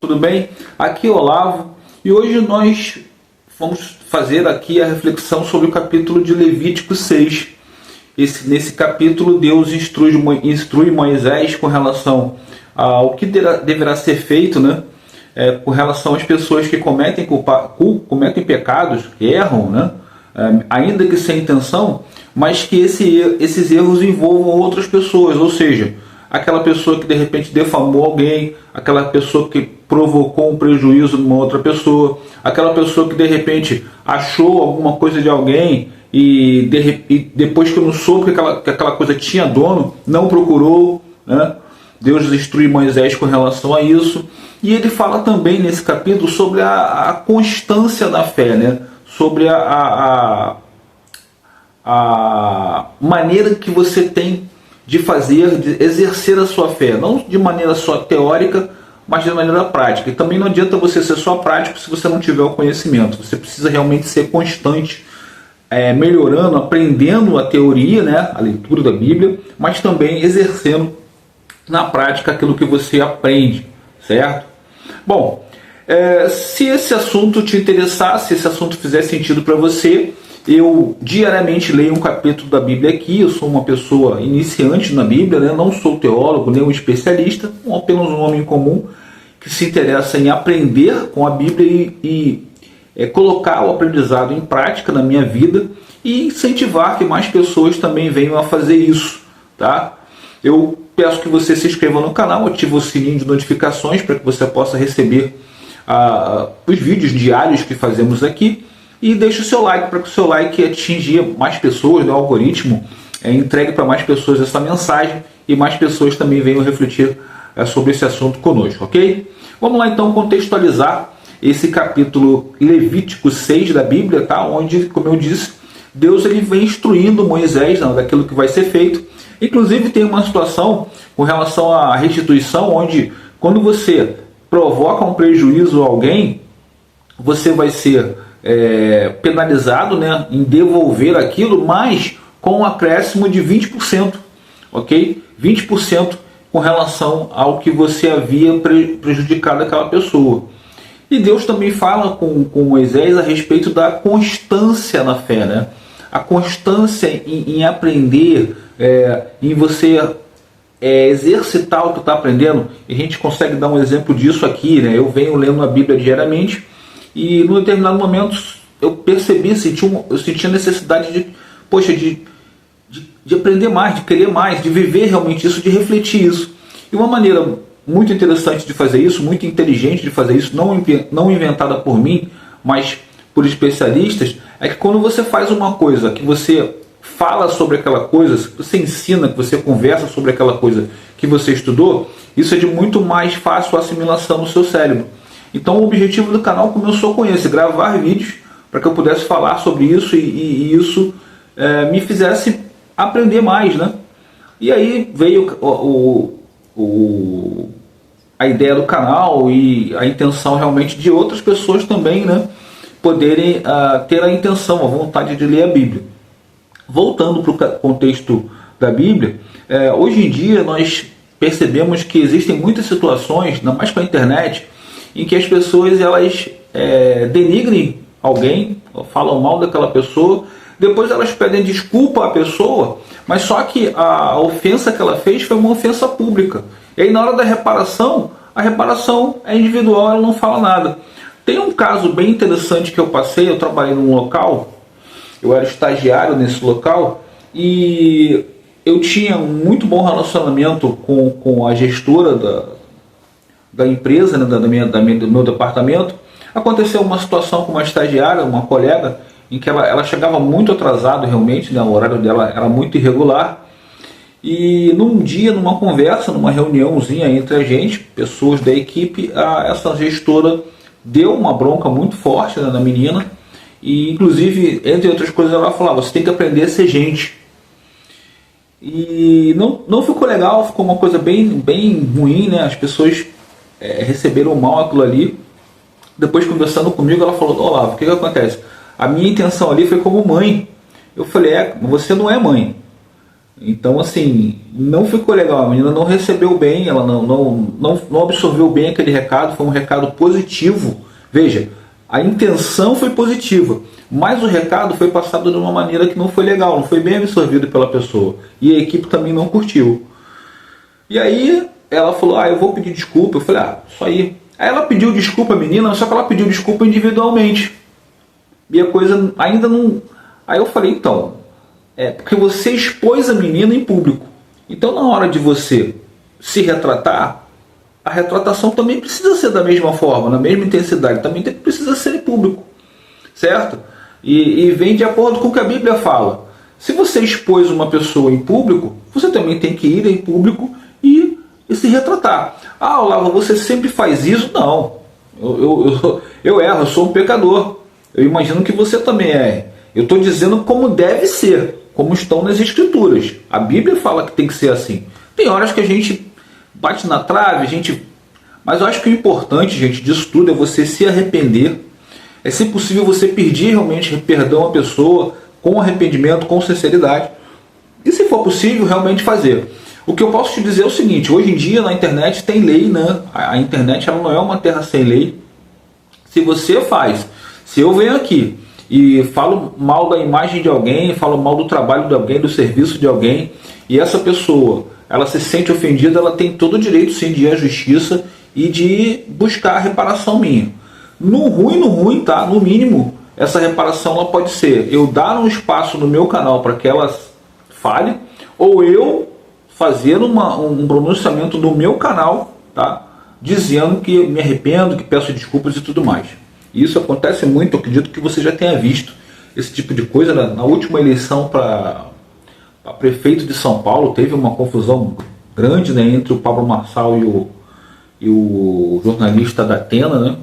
Tudo bem? Aqui é o Olavo e hoje nós vamos fazer aqui a reflexão sobre o capítulo de Levítico 6. Nesse capítulo Deus instrui Moisés com relação ao que deverá ser feito, né? Com relação às pessoas que cometem pecados, que erram, né? Ainda que sem intenção, mas que esses erros envolvam outras pessoas, ou seja, aquela pessoa que de repente defamou alguém, aquela pessoa que provocou um prejuízo numa outra pessoa, aquela pessoa que de repente achou alguma coisa de alguém e depois que não soube que aquela coisa tinha dono, não procurou, né? Deus instrui Moisés com relação a isso. E ele fala também nesse capítulo sobre a constância da fé, né? Sobre a maneira que você tem de fazer, de exercer a sua fé, não de maneira só teórica, mas de maneira prática. E também não adianta você ser só prático se você não tiver o conhecimento. Você precisa realmente ser constante, melhorando, aprendendo a teoria, né, a leitura da Bíblia, mas também exercendo na prática aquilo que você aprende, certo? Bom, se esse assunto te interessar, se esse assunto fizer sentido para você, eu diariamente leio um capítulo da Bíblia aqui. Eu sou uma pessoa iniciante na Bíblia, né? Não sou teólogo, nem um especialista, apenas um homem comum que se interessa em aprender com a Bíblia e colocar o aprendizado em prática na minha vida e incentivar que mais pessoas também venham a fazer isso, tá? Eu peço que você se inscreva no canal, ative o sininho de notificações para que você possa receber os vídeos diários que fazemos aqui. E deixe o seu like, para que o seu like atinja mais pessoas, né? O algoritmo entregue para mais pessoas essa mensagem e mais pessoas também venham refletir sobre esse assunto conosco, ok? Vamos lá então contextualizar esse capítulo Levítico 6 da Bíblia, tá? Onde, como eu disse, Deus ele vem instruindo Moisés, não, daquilo que vai ser feito. Inclusive tem uma situação com relação à restituição, onde quando você provoca um prejuízo a alguém, você vai ser penalizado, né, em devolver aquilo, mas com um acréscimo de 20%, ok? 20% com relação ao que você havia prejudicado aquela pessoa. E Deus também fala com Moisés a respeito da constância na fé, né? A constância em aprender, em você exercitar o que está aprendendo. E a gente consegue dar um exemplo disso aqui, né? Eu venho lendo a Bíblia diariamente e num determinado momento eu percebi, eu senti a necessidade de aprender mais, de querer mais, de viver realmente isso, de refletir isso. E uma maneira muito interessante de fazer isso, muito inteligente de fazer isso, não inventada por mim, mas por especialistas, é que quando você faz uma coisa, que você fala sobre aquela coisa, que você ensina, que você conversa sobre aquela coisa que você estudou, isso é de muito mais fácil assimilação no seu cérebro. Então o objetivo do canal começou com esse, gravar vídeos para que eu pudesse falar sobre isso e isso me fizesse aprender mais, né? E aí veio a ideia do canal e a intenção realmente de outras pessoas também, né, poderem ter a intenção, a vontade de ler a Bíblia. Voltando para o contexto da Bíblia, hoje em dia nós percebemos que existem muitas situações, ainda mais com a internet, em que as pessoas elas denigrem alguém, falam mal daquela pessoa, depois elas pedem desculpa à pessoa, mas só que a ofensa que ela fez foi uma ofensa pública. E aí na hora da reparação, a reparação é individual, ela não fala nada. Tem um caso bem interessante que eu passei, eu trabalhei num local, eu era estagiário nesse local, e eu tinha um muito bom relacionamento com a gestora da empresa, né, do meu departamento. Aconteceu uma situação com uma estagiária, uma colega, em que ela chegava muito atrasado realmente, né, o horário dela era muito irregular. E num dia, numa conversa, numa reuniãozinha entre a gente, pessoas da equipe, essa gestora deu uma bronca muito forte, né, na menina. E inclusive, entre outras coisas, ela falava: você tem que aprender a ser gente. E não ficou legal, ficou uma coisa bem ruim, né? As pessoas receberam mal aquilo ali. Depois, conversando comigo, ela falou: Olavo, o que acontece? A minha intenção ali foi como mãe. Eu falei: você não é mãe. Então, assim, não ficou legal. A menina não recebeu bem, ela não absorveu bem aquele recado. Foi um recado positivo. Veja, a intenção foi positiva, mas o recado foi passado de uma maneira que não foi legal, não foi bem absorvido pela pessoa. E a equipe também não curtiu. E aí ela falou, eu vou pedir desculpa. Eu falei, isso aí. Aí ela pediu desculpa, a menina, só que ela pediu desculpa individualmente. E a coisa ainda não... Aí eu falei, então, porque você expôs a menina em público. Então, na hora de você se retratar, a retratação também precisa ser da mesma forma, na mesma intensidade, também precisa ser em público, certo? E vem de acordo com o que a Bíblia fala. Se você expôs uma pessoa em público, você também tem que ir em público e se retratar. Olavo, você sempre faz isso? Não, eu erro, eu sou um pecador. Eu imagino que você também erre. Eu estou dizendo como deve ser, como estão nas Escrituras. A Bíblia fala que tem que ser assim. Tem horas que a gente bate na trave, mas eu acho que o importante, gente, disso tudo é você se arrepender. É, se possível, você pedir realmente perdão à pessoa, com arrependimento, com sinceridade. E se for possível, realmente fazer. O que eu posso te dizer é o seguinte, hoje em dia na internet tem lei, né? A internet ela não é uma terra sem lei. Se você se eu venho aqui e falo mal da imagem de alguém, falo mal do trabalho de alguém, do serviço de alguém, e essa pessoa, ela se sente ofendida, ela tem todo o direito sim de ir à justiça e de buscar a reparação minha. No ruim, tá? No mínimo, essa reparação ela pode ser eu dar um espaço no meu canal para que ela fale, ou eu fazer um pronunciamento no meu canal, tá? Dizendo que me arrependo, que peço desculpas e tudo mais. Isso acontece muito, eu acredito que você já tenha visto esse tipo de coisa. Na última eleição para prefeito de São Paulo, teve uma confusão grande, né, entre o Pablo Marçal e o jornalista da Atena, né?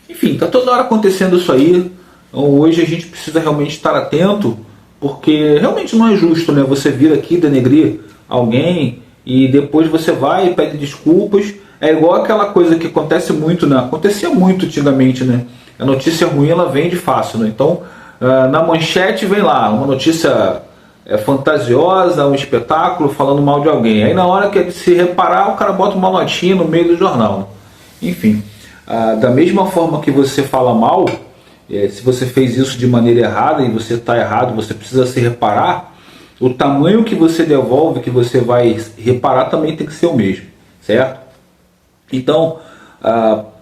Enfim, está toda hora acontecendo isso aí. Então, hoje a gente precisa realmente estar atento, porque realmente não é justo, né, você vir aqui denegrir alguém e depois você vai e pede desculpas. É igual aquela coisa que acontece muito, né? Acontecia muito antigamente, né? A notícia ruim ela vende fácil, né? Então, na manchete vem lá uma notícia fantasiosa, um espetáculo falando mal de alguém. Aí na hora que ele se reparar, o cara bota uma notinha no meio do jornal, né? Enfim, da mesma forma que você fala mal, se você fez isso de maneira errada e você está errado, você precisa se reparar, o tamanho que você devolve, que você vai reparar, também tem que ser o mesmo, certo? Então,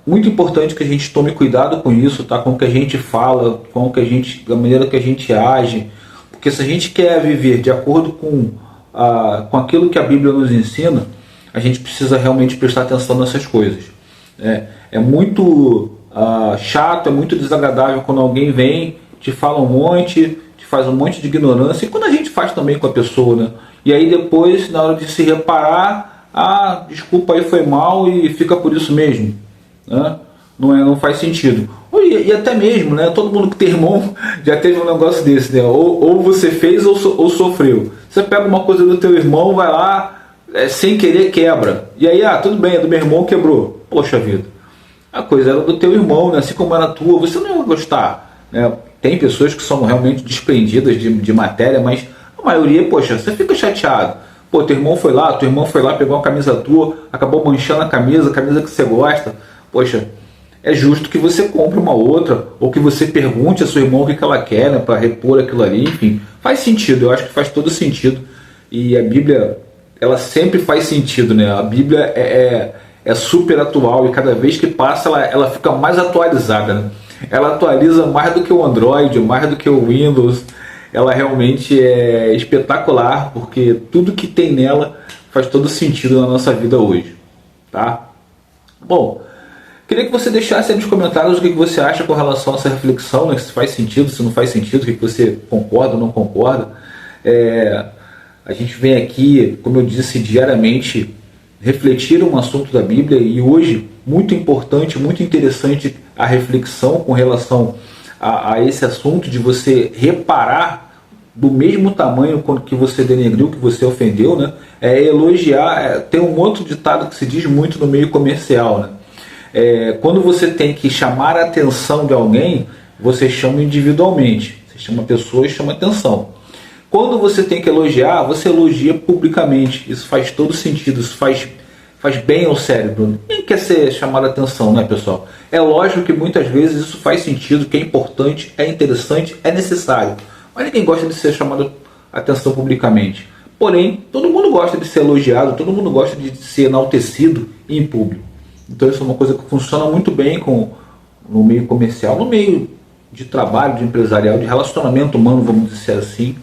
muito importante que a gente tome cuidado com isso, tá? Com o que a gente fala, com a maneira que a gente age, porque se a gente quer viver de acordo com aquilo que a Bíblia nos ensina, a gente precisa realmente prestar atenção nessas coisas. É muito chato, é muito desagradável quando alguém vem, te fala um monte, te faz um monte de ignorância, e quando a gente faz também com a pessoa, né? E aí depois, na hora de se reparar, desculpa, aí foi mal e fica por isso mesmo, né? Não faz sentido. E até mesmo, né? Todo mundo que tem irmão já teve um negócio desse, né? Ou você fez ou sofreu. Você pega uma coisa do teu irmão, vai lá, sem querer quebra. E aí, tudo bem, é do meu irmão, quebrou. Poxa vida, a coisa era do teu irmão, né? Assim como era tua, você não ia gostar, né? Tem pessoas que são realmente desprendidas de matéria, mas a maioria, poxa, você fica chateado. Pô, teu irmão foi lá, pegou uma camisa tua, acabou manchando a camisa que você gosta. Poxa, é justo que você compre uma outra, ou que você pergunte a seu irmão o que ela quer, né, para repor aquilo ali. Enfim, faz sentido, eu acho que faz todo sentido. E a Bíblia, ela sempre faz sentido, né? A Bíblia é super atual, e cada vez que passa ela fica mais atualizada, né? Ela atualiza mais do que o Android, mais do que o Windows. Ela realmente é espetacular, porque tudo que tem nela faz todo sentido na nossa vida hoje, tá? Bom, queria que você deixasse aí nos comentários o que você acha com relação a essa reflexão, né? Se faz sentido, se não faz sentido, o que você concorda ou não concorda. A gente vem aqui, como eu disse, diariamente refletir um assunto da Bíblia, e hoje, muito importante, muito interessante a reflexão com relação a esse assunto, de você reparar do mesmo tamanho que você denegriu, que você ofendeu, né? Elogiar. Tem um outro ditado que se diz muito no meio comercial, né? Quando você tem que chamar a atenção de alguém, você chama individualmente. Você chama a pessoa e chama atenção. Quando você tem que elogiar, você elogia publicamente. Isso faz todo sentido, isso faz bem ao cérebro. Ninguém quer ser chamado a atenção, né, pessoal? É lógico que muitas vezes isso faz sentido, que é importante, é interessante, é necessário. Mas ninguém gosta de ser chamado a atenção publicamente. Porém, todo mundo gosta de ser elogiado, todo mundo gosta de ser enaltecido em público. Então isso é uma coisa que funciona muito bem no meio comercial, no meio de trabalho, de empresarial, de relacionamento humano, vamos dizer assim.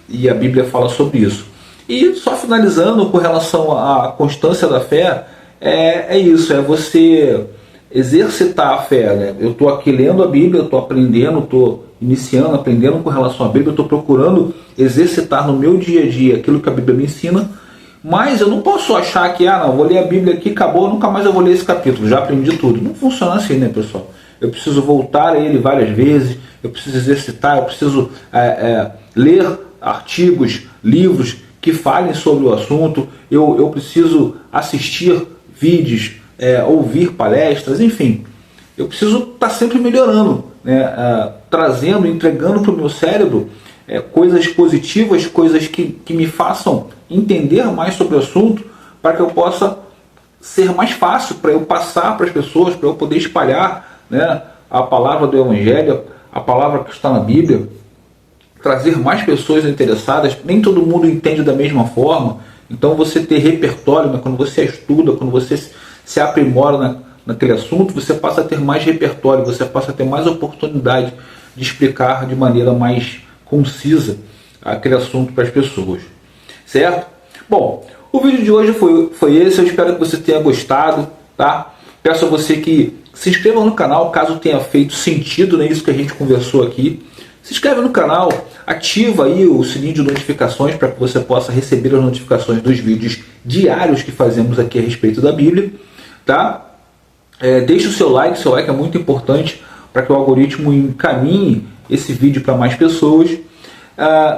E a Bíblia fala sobre isso. E só finalizando com relação à constância da fé, é isso, é você exercitar a fé, né? Eu estou aqui lendo a Bíblia, eu estou aprendendo, estou iniciando, aprendendo com relação à Bíblia, eu estou procurando exercitar no meu dia a dia aquilo que a Bíblia me ensina, mas eu não posso achar que, não, vou ler a Bíblia aqui, acabou, nunca mais eu vou ler esse capítulo, já aprendi tudo. Não funciona assim, né, pessoal? Eu preciso voltar a ele várias vezes, eu preciso exercitar, eu preciso ler artigos, livros que falem sobre o assunto, eu preciso assistir vídeos, ouvir palestras, enfim. Eu preciso estar sempre melhorando, né? Trazendo, entregando para o meu cérebro coisas positivas, coisas que me façam entender mais sobre o assunto, para que eu possa ser mais fácil, para eu passar para as pessoas, para eu poder espalhar, né, a palavra do Evangelho, a palavra que está na Bíblia, trazer mais pessoas interessadas. Nem todo mundo entende da mesma forma, então você ter repertório, né, quando você estuda, quando você se aprimora naquele assunto, você passa a ter mais repertório, você passa a ter mais oportunidade de explicar de maneira mais concisa aquele assunto para as pessoas, certo? Bom, o vídeo de hoje foi esse, eu espero que você tenha gostado, tá? Peço a você que se inscreva no canal, caso tenha feito sentido, né, isso que a gente conversou aqui. Se inscreve no canal, ativa aí o sininho de notificações para que você possa receber as notificações dos vídeos diários que fazemos aqui a respeito da Bíblia, tá? Deixe o seu like é muito importante para que o algoritmo encaminhe esse vídeo para mais pessoas.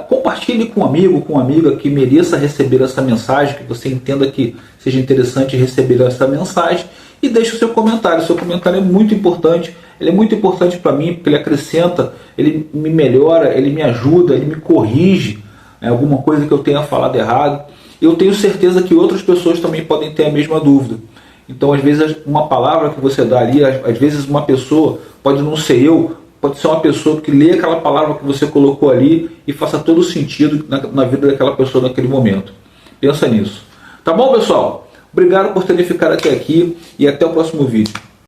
Compartilhe com um amigo, com uma amiga que mereça receber essa mensagem, que você entenda que seja interessante receber essa mensagem, e deixe o seu comentário. O seu comentário é muito importante, ele é muito importante para mim, porque ele acrescenta, ele me melhora, ele me ajuda, ele me corrige, né, alguma coisa que eu tenha falado errado. Eu tenho certeza que outras pessoas também podem ter a mesma dúvida. Então, às vezes, uma palavra que você dá ali, às vezes uma pessoa, pode não ser eu, pode ser uma pessoa que lê aquela palavra que você colocou ali e faça todo sentido na vida daquela pessoa naquele momento. Pensa nisso. Tá bom, pessoal? Obrigado por terem ficado até aqui e até o próximo vídeo.